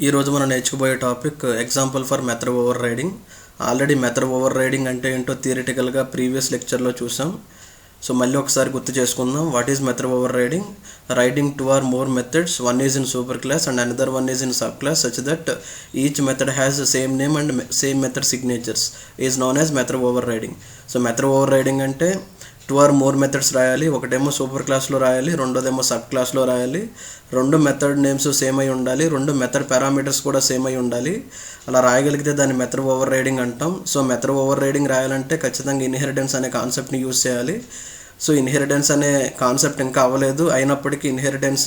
ఈ రోజు మనం నేర్చుకోబోయే topic example for method overriding. Already method overriding అంటే ఏంటో థియరిటికల్గా ప్రీవియస్ లెక్చర్లో చూసాం. సో మళ్ళీ ఒకసారి గుర్తు చేసుకుందాం. What is method over riding? Riding 2 or more methods, one is in super class and another one is in subclass such that each method has the same name and same method signatures is known as method overriding. So method overriding అంటే 2 or more methods రాయాలి. ఒకటేమో super క్లాస్లో రాయాలి, రెండోదేమో sub క్లాస్లో రాయాలి. రెండు method names same అయి ఉండాలి, రెండు మెథడ్ పారామీటర్స్ కూడా సేమ్ అయి ఉండాలి. అలా రాయగలిగితే దాన్ని మెథడ్ ఓవర్ రైడింగ్ అంటాం. సో మెథడ్ ఓవర్ రైడింగ్ రాయాలంటే ఖచ్చితంగా ఇన్హెరిటెన్స్ అనే కాన్సెప్ట్ని యూజ్ చేయాలి. సో ఇన్హెరిటెన్స్ అనే కాన్సెప్ట్ ఇంకా అవ్వలేదు, అయినప్పటికీ ఇన్హెరిటెన్స్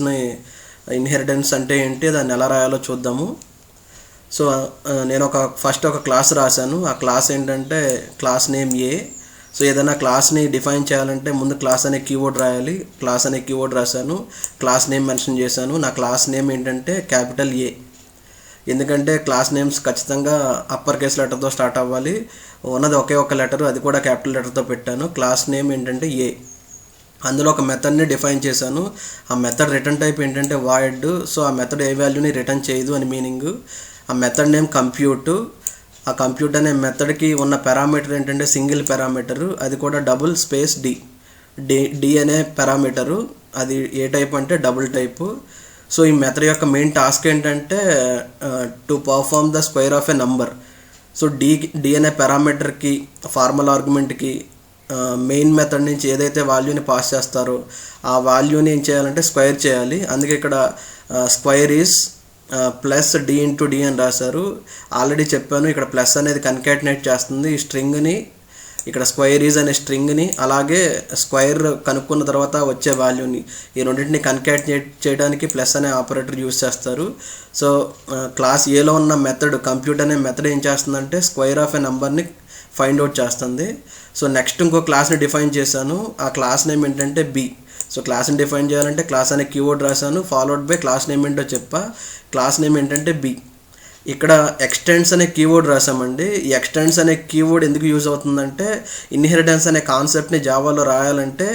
అంటే ఏంటి, దాన్ని ఎలా రాయాలో చూద్దాము. సో నేను ఫస్ట్ ఒక క్లాస్ రాశాను. ఆ క్లాస్ ఏంటంటే క్లాస్ నేమ్ ఏ. సో ఏదైనా క్లాస్ని డిఫైన్ చేయాలంటే ముందు క్లాస్ అనే కీవర్డ్ రాయాలి. క్లాస్ అనే కీవర్డ్ రాశాను, క్లాస్ నేమ్ మెన్షన్ చేశాను. నా క్లాస్ నేమ్ ఏంటంటే క్యాపిటల్ ఏ, ఎందుకంటే క్లాస్ నేమ్స్ ఖచ్చితంగా అప్పర్ కేస్ లెటర్తో స్టార్ట్ అవ్వాలి. ఉన్నది ఒకే ఒక లెటర్, అది కూడా క్యాపిటల్ లెటర్తో పెట్టాను. క్లాస్ నేమ్ ఏంటంటే ఏ. అందులో ఒక మెథడ్ని డిఫైన్ చేశాను. ఆ మెథడ్ రిటర్న్ టైప్ ఏంటంటే వాయిడ్. సో ఆ మెథడ్ ఏ వాల్యూని రిటర్న్ చేయదు అని మీనింగ్. ఆ మెథడ్ నేమ్ కంప్యూట్. ఆ కంప్యూట్ అనే మెథడ్కి ఉన్న పారామీటర్ ఏంటంటే సింగిల్ పారామీటరు, అది కూడా డబుల్ స్పేస్ డి అనే పారామీటరు. అది ఏ టైప్ అంటే డబుల్ టైపు. సో ఈ మెథడ్ యొక్క మెయిన్ టాస్క్ ఏంటంటే to perform the square of a number. So d అనే పారామీటర్కి ఫార్మల్ ఆర్గ్యుమెంట్కి మెయిన్ మెథడ్ నుంచి ఏదైతే వాల్యూని పాస్ చేస్తారో ఆ వాల్యూని ఏం చేయాలంటే స్క్వేర్ చేయాలి. అందుకే ఇక్కడ square is plus d into d అని రాశారు. ఆల్రెడీ చెప్పాను, ఇక్కడ ప్లస్ అనేది కన్కాటినేట్ చేస్తుంది ఈ స్ట్రింగ్ని, ఇక్కడ స్క్వేర్ ఈజ్ అనే స్ట్రింగ్ని. అలాగే స్క్వేర్ కనుక్కున్న తర్వాత వచ్చే వాల్యూని, ఈ రెండింటిని కన్కాటినేట్ చేయడానికి ప్లస్ అనే ఆపరేటర్ యూజ్ చేస్తారు. సో క్లాస్ ఏలో ఉన్న మెథడ్ కంప్యూట్ అనే మెథడ్ ఏం చేస్తుందంటే స్క్వేర్ ఆఫ్ ఎ నెంబర్ని ఫైండ్ అవుట్ చేస్తుంది. సో నెక్స్ట్ ఇంకో క్లాస్ని డిఫైన్ చేశాను. ఆ క్లాస్ నేమ్ ఏంటంటే బి. సో క్లాస్ని డిఫైన్ చేయాలంటే క్లాస్ అనే కీవర్డ్ రాశాను, ఫాలోడ్ బై క్లాస్ నేమ్ ఏంటో చెప్పా. క్లాస్ నేమ్ ఏంటంటే బి. ఇక్కడ ఎక్స్టెండ్స్ అనే కీవర్డ్ రాసామండి. ఈ ఎక్స్టెండ్స్ అనే కీవర్డ్ ఎందుకు యూజ్ అవుతుందంటే ఇన్హెరిటెన్స్ అనే కాన్సెప్ట్ని జావాలో రాయాలంటే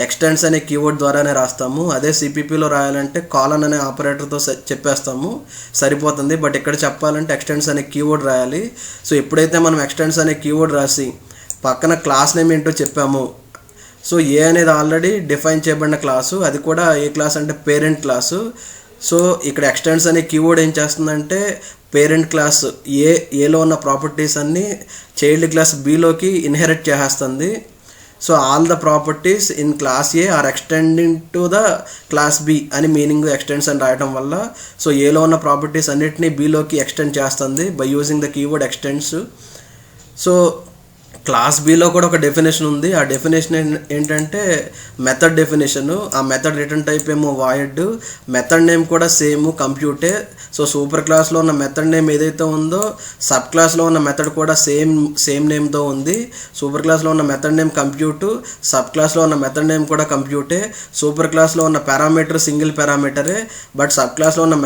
ఎక్స్టెండ్స్ అనే కీవర్డ్ ద్వారానే రాస్తాము. అదే సిపిపిలో రాయాలంటే కాలన్ అనే ఆపరేటర్తో చెప్పేస్తాము, సరిపోతుంది. బట్ ఇక్కడ చెప్పాలంటే ఎక్స్టెండ్స్ అనే కీవర్డ్ రాయాలి. సో ఎప్పుడైతే మనం ఎక్స్టెండ్స్ అనే కీవర్డ్ రాసి పక్కన క్లాస్ నేమ్ ఏంటో చెప్పాము, సో ఏ అనేది ఆల్రెడీ డిఫైన్ చేయబడిన క్లాసు, అది కూడా ఏ క్లాస్ అంటే పేరెంట్ క్లాసు. సో ఇక్కడ ఎక్స్టెండ్స్ అనే కీవర్డ్ ఏం చేస్తుందంటే పేరెంట్ క్లాస్ ఏలో ఉన్న ప్రాపర్టీస్ అన్నీ చైల్డ్ క్లాస్ బిలోకి ఇన్హెరిట్ చేసేస్తుంది. So all the properties in class A are extending to the class B అని మీనింగ్ ఎక్స్టెండ్స్ అని రాయటం వల్ల సో ఏలో ఉన్న ప్రాపర్టీస్ అన్నిటినీ బిలోకి ఎక్స్టెండ్ చేస్తుంది by using the keyword extends. So class బిలో కూడా ఒక డెఫినేషన్ ఉంది. ఆ డెఫినేషన్ ఏంటంటే మెథడ్ డెఫినేషను. ఆ మెథడ్ రిటర్న్ టైప్ ఏమో వాయిడ్, మెథడ్ నేమ్ కూడా సేమ్ కంప్యూటే. సో సూపర్ క్లాస్లో ఉన్న మెథడ్ నేమ్ ఏదైతే ఉందో సబ్ క్లాస్లో ఉన్న మెథడ్ కూడా సేమ్ నేమ్తో ఉంది. సూపర్ క్లాస్లో ఉన్న మెథడ్ నేమ్ కంప్యూటు, సబ్ క్లాస్లో ఉన్న మెథడ్ నేమ్ కూడా కంప్యూటే. సూపర్ క్లాస్లో ఉన్న పారామీటర్ సింగిల్ పారామీటరే, బట్ సబ్ క్లాస్లో ఉన్న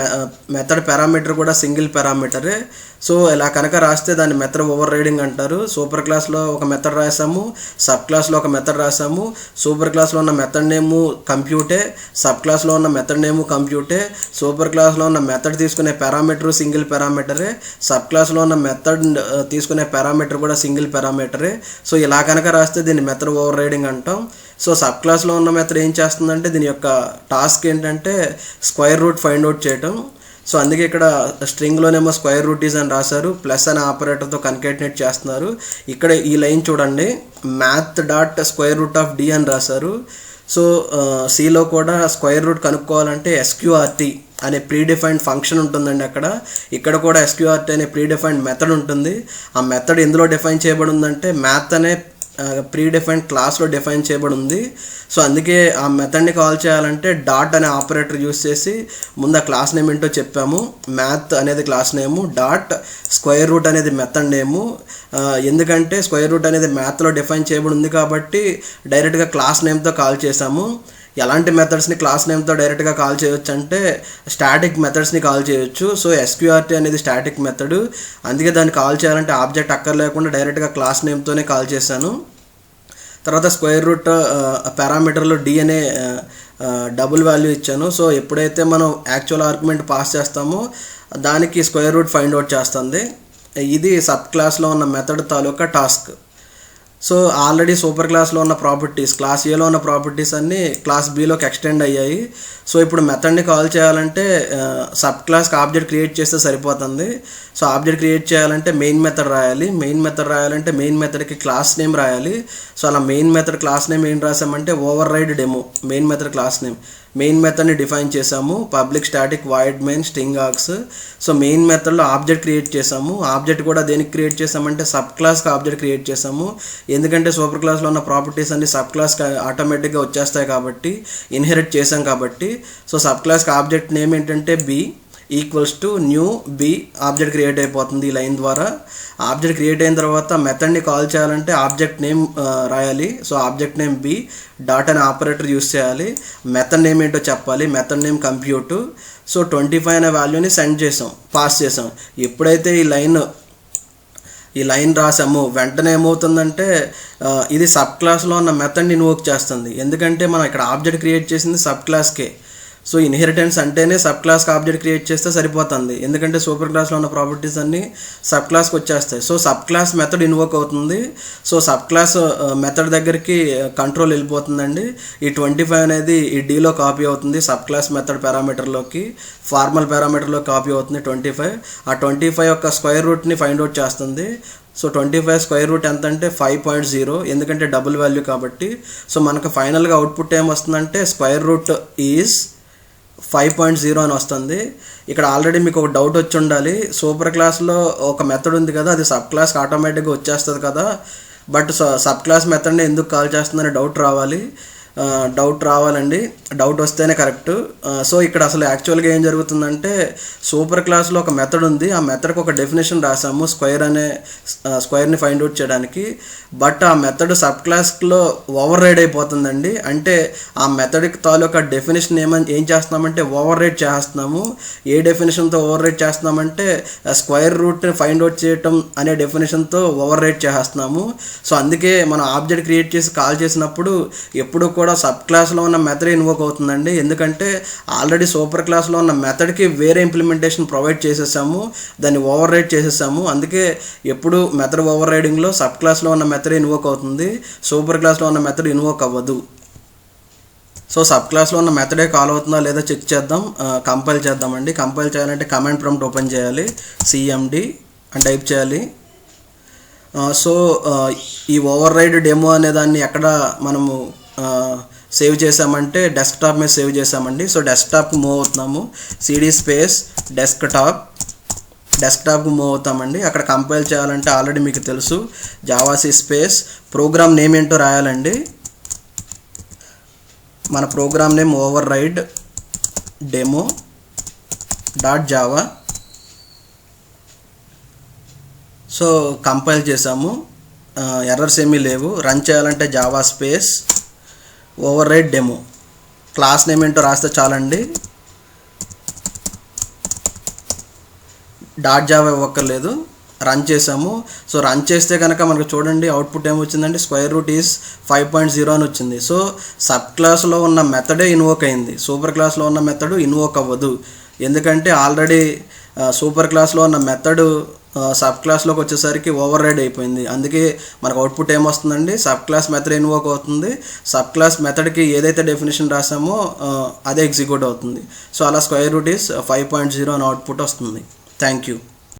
మెథడ్ పారామీటర్ కూడా సింగిల్ పారామీటరే. సో ఇలా కనుక రాస్తే దాన్ని మెథడ్ ఓవర్ రైడింగ్ అంటారు. సూపర్ క్లాస్లో ఒక మెథడ్ రాసాము, సబ్ క్లాస్లో ఒక మెథడ్ రాసాము. సూపర్ క్లాస్లో ఉన్న మెథడ్ నేము కంప్యూటే, సబ్ క్లాస్లో ఉన్న మెథడ్ నేము కంప్యూటే. సూపర్ క్లాస్లో ఉన్న మెథడ్ తీసుకునే పారామీటర్ సింగిల్ పారామీటరే, సబ్ క్లాస్లో ఉన్న మెథడ్ తీసుకునే పారామీటర్ కూడా సింగిల్ పారామీటరే. సో ఇలా కనుక రాస్తే దీన్ని మెథడ్ ఓవర్ రైడింగ్ అంటాం. సో సబ్ క్లాస్లో ఉన్న మెథడ్ ఏం చేస్తుందంటే దీని యొక్క టాస్క్ ఏంటంటే స్క్వేర్ రూట్ ఫైండ్ అవుట్ చేయటం. సో అందుకే ఇక్కడ స్ట్రింగ్లోనేమో స్క్వేర్ రూట్ ఈజ్ అని రాశారు, ప్లస్ అనే ఆపరేటర్తో కన్కాటినేట్ చేస్తున్నారు. ఇక్కడ ఈ లైన్ చూడండి, math dot square root of d అని రాశారు. సో సిలో కూడా స్క్వేర్ రూట్ కనుక్కోవాలంటే ఎస్క్యూఆర్టీ అనే ప్రీడిఫైన్డ్ ఫంక్షన్ ఉంటుందండి అక్కడ. ఇక్కడ కూడా ఎస్క్యూఆర్టీ అనే ప్రీడిఫైన్డ్ మెథడ్ ఉంటుంది. ఆ మెథడ్ ఎందులో డిఫైన్ చేయబడి ఉందంటే మ్యాథ్ అనే ప్రీడిఫైన్డ్ క్లాస్లో డిఫైన్ చేయబడి ఉంది. సో అందుకే ఆ మెథడ్ని కాల్ చేయాలంటే డాట్ అనే ఆపరేటర్ యూస్ చేసి ముందు ఆ క్లాస్ నేమ్ ఏంటో చెప్పాము. మ్యాథ్ అనేది క్లాస్ నేము, డాట్ స్క్వేర్ రూట్ అనేది మెథడ్ నేము. ఎందుకంటే స్క్వేర్ రూట్ అనేది మ్యాథ్లో డిఫైన్ చేయబడి ఉంది కాబట్టి డైరెక్ట్గా క్లాస్ నేమ్తో కాల్ చేసాము. ఎలాంటి మెథడ్స్ని క్లాస్ నేమ్తో డైరెక్ట్గా కాల్ చేయొచ్చు అంటే స్టాటిక్ మెథడ్స్ని కాల్ చేయొచ్చు. సో ఎస్క్యూఆర్టీ అనేది స్టాటిక్ మెథడ్, అందుకే దాన్ని కాల్ చేయాలంటే ఆబ్జెక్ట్ అక్కర్లేకుండా డైరెక్ట్గా క్లాస్ నేమ్తోనే కాల్ చేశాను. తర్వాత స్క్వేర్ రూట్ పారామీటర్లో డి అనే డబుల్ వాల్యూ ఇచ్చాను. సో ఎప్పుడైతే మనం యాక్చువల్ ఆర్గ్యుమెంట్ పాస్ చేస్తామో దానికి స్క్వేర్ రూట్ ఫైండ్ అవుట్ చేస్తుంది. ఇది సబ్ క్లాస్లో ఉన్న మెథడ్ తాలూకా టాస్క్. సో ఆల్రెడీ సూపర్ క్లాస్లో ఉన్న ప్రాపర్టీస్, క్లాస్ ఏలో ఉన్న ప్రాపర్టీస్ అన్నీ క్లాస్ బీలోకి ఎక్స్టెండ్ అయ్యాయి. సో ఇప్పుడు మెథడ్ని కాల్ చేయాలంటే సబ్ క్లాస్కి ఆబ్జెక్ట్ క్రియేట్ చేస్తే సరిపోతుంది. సో ఆబ్జెక్ట్ క్రియేట్ చేయాలంటే మెయిన్ మెథడ్ రాయాలి. మెయిన్ మెథడ్ రాయాలంటే మెయిన్ మెథడ్కి క్లాస్ నేమ్ రాయాలి. సో అలా మెయిన్ మెథడ్ క్లాస్ నేమ్ ఏం రాసామంటే override demo. Main method class name, main మెథడ్ని డిఫైన్ చేసాము. Public static void main string args. So main మెథడ్లో ఆబ్జెక్ట్ క్రియేట్ చేసాము. ఆబ్జెక్ట్ కూడా దేనికి క్రియేట్ చేసామంటే సబ్ క్లాస్కి ఆబ్జెక్ట్ క్రియేట్ చేసాము. ఎందుకంటే సూపర్ క్లాస్లో ఉన్న ప్రాపర్టీస్ అన్ని సబ్ క్లాస్కి ఆటోమేటిక్గా వచ్చేస్తాయి కాబట్టి, ఇన్హెరిట్ చేసాం కాబట్టి. సో సబ్ క్లాస్కి ఆబ్జెక్ట్ నేమ్ ఏంటంటే b equals to new B object create అయిపోతుంది ఈ లైన్ ద్వారా. ఆబ్జెక్ట్ క్రియేట్ అయిన తర్వాత మెథడ్ని కాల్ చేయాలంటే ఆబ్జెక్ట్ నేమ్ రాయాలి. So object name b dot అనే ఆపరేటర్ యూస్ చేయాలి. మెథడ్ నేమ్ ఏంటో చెప్పాలి. Method name compute. సో 25 అనే వాల్యూని సెండ్ చేసాం, పాస్ చేసాం. ఎప్పుడైతే ఈ లైన్ రాసాము వెంటనే ఏమవుతుందంటే ఇది సబ్ క్లాస్లో ఉన్న మెథడ్ని ఇన్వోక్ చేస్తుంది. ఎందుకంటే మనం ఇక్కడ ఆబ్జెక్ట్ క్రియేట్ చేసింది సబ్ క్లాస్కే. సో ఇన్హెరిటెన్స్ అంటేనే సబ్ క్లాస్కి ఆబ్జెక్ట్ క్రియేట్ చేస్తే సరిపోతుంది. ఎందుకంటే సూపర్ క్లాస్లో ఉన్న ప్రాపర్టీస్ అన్నీ సబ్ క్లాస్కి వచ్చేస్తాయి. So subclass method invoke అవుతుంది. సో సబ్ క్లాస్ మెథడ్ దగ్గరికి కంట్రోల్ వెళ్ళిపోతుందండి. ఈ 25 అనేది ఈ డీలో కాపీ అవుతుంది. సబ్ క్లాస్ మెథడ్ పారామీటర్లోకి, ఫార్మల్ పారామీటర్లో కాపీ అవుతుంది 25. ఆ 25 యొక్క స్క్వేర్ రూట్ని ఫైండ్ అవుట్ చేస్తుంది. సో 25 స్క్వేర్ రూట్ ఎంత అంటే 5.0, ఎందుకంటే డబుల్ వాల్యూ కాబట్టి. సో మనకు ఫైనల్గా అవుట్పుట్ ఏమొస్తుందంటే స్క్వేర్ రూట్ ఈజ్ 5.0 అని వస్తుంది. ఇక్కడ ఆల్రెడీ మీకు ఒక డౌట్ వచ్చి ఉండాలి, సూపర్ క్లాస్లో ఒక మెథడ్ ఉంది కదా, అది సబ్ క్లాస్కి ఆటోమేటిక్గా వచ్చేస్తుంది కదా, బట్ సబ్ క్లాస్ మెథడ్ని ఎందుకు కాల్ చేస్తుందని డౌట్ రావాలండి. డౌట్ వస్తేనే కరెక్ట్. సో ఇక్కడ అసలు యాక్చువల్గా ఏం జరుగుతుందంటే సూపర్ క్లాస్లో ఒక మెథడ్ ఉంది. ఆ మెథడ్కి ఒక డెఫినేషన్ రాసాము స్క్వేర్ని ఫైండ్ అవుట్ చేయడానికి. బట్ ఆ మెథడ్ సబ్ క్లాస్లో ఓవర్ రైడ్ అయిపోతుందండి. అంటే ఆ మెథడ్కి తాలూకా డెఫినేషన్ ఏం చేస్తున్నామంటే ఓవర్ రైడ్ చేస్తున్నాము. ఏ డెఫినేషన్తో ఓవర్ రైడ్ చేస్తున్నామంటే స్క్వేర్ రూట్ని ఫైండ్ అవుట్ చేయటం అనే డెఫినేషన్తో ఓవర్ రైడ్ చేస్తున్నాము. సో అందుకే మనం ఆబ్జెక్ట్ క్రియేట్ చేసి కాల్ చేసినప్పుడు ఎప్పుడు కూడా సబ్ క్లాస్లో ఉన్న మెథడ్ ఇన్వోక్ అవుతుందండి. ఎందుకంటే ఆల్రెడీ సూపర్ క్లాస్లో ఉన్న మెథడ్కి వేరే ఇంప్లిమెంటేషన్ ప్రొవైడ్ చేసేసాము, దాన్ని ఓవర్ రైడ్ చేసేసాము. అందుకే ఎప్పుడు మెథడ్ ఓవర్ రైడింగ్లో సబ్ క్లాస్లో ఉన్న మెథడ్ ఇన్వోక్ అవుతుంది, సూపర్ క్లాస్లో ఉన్న మెథడ్ ఇన్వోక్ అవ్వదు. సో సబ్ క్లాస్లో ఉన్న మెథడే కాల్ అవుతుందా లేదా చెక్ చేద్దాం. కంపైల్ చేద్దామండి. కంపైల్ చేయాలంటే కమాండ్ ప్రాంప్ట్ ఓపెన్ చేయాలి, సిఎండి అని టైప్ చేయాలి. సో ఈ ఓవర్ రైడ్ డెమో అనే దాన్ని ఎక్కడ మనము సేవ్ చేసామంటే డెస్క్టాప్ మీద సేవ్ చేసామండి. సో డెస్క్టాప్కి మూవ్ అవుతున్నాము, సిడి స్పేస్ డెస్క్టాప్కి మూవ్ అవుతామండి. అక్కడ కంపైల్ చేయాలంటే ఆల్రెడీ మీకు తెలుసు, జావాసి స్పేస్ ప్రోగ్రామ్ నేమ్ ఏంటో రాయాలండి. మన program name override demo .java. So compile చేసాము, ఎర్రర్స్ ఏమీ లేవు. రన్ చేయాలంటే Java space override demo, class name ఏంటో రాస్తే చాలండి. .java ఇవ్వక్కర్లేదు. రన్ చేసాము. సో రన్ చేస్తే కనుక మనకు చూడండి అవుట్పుట్ ఏమొచ్చిందంటే స్క్వేర్ రూట్ ఈజ్ 5.0 అని వచ్చింది. సో సబ్ క్లాస్లో ఉన్న మెథడే ఇన్వోక్ అయింది, సూపర్ క్లాస్లో ఉన్న మెథడ్ ఇన్వోక్ అవ్వదు. ఎందుకంటే ఆల్రెడీ సూపర్ క్లాస్లో ఉన్న మెథడ్ సబ్ క్లాస్లోకి వచ్చేసరికి ఓవర్ రైడ్ అయిపోయింది. అందుకే మనకు అవుట్పుట్ ఏమొస్తుందండి, సబ్ క్లాస్ మెథడ్ ఇన్వోక్ అవుతుంది. సబ్ క్లాస్ మెథడ్కి ఏదైతే డెఫినేషన్ రాసామో అదే ఎగ్జిక్యూట్ అవుతుంది. సో అలా స్క్వేర్ రూట్ ఈజ్ 5.0 అని అవుట్పుట్ వస్తుంది. Thank you.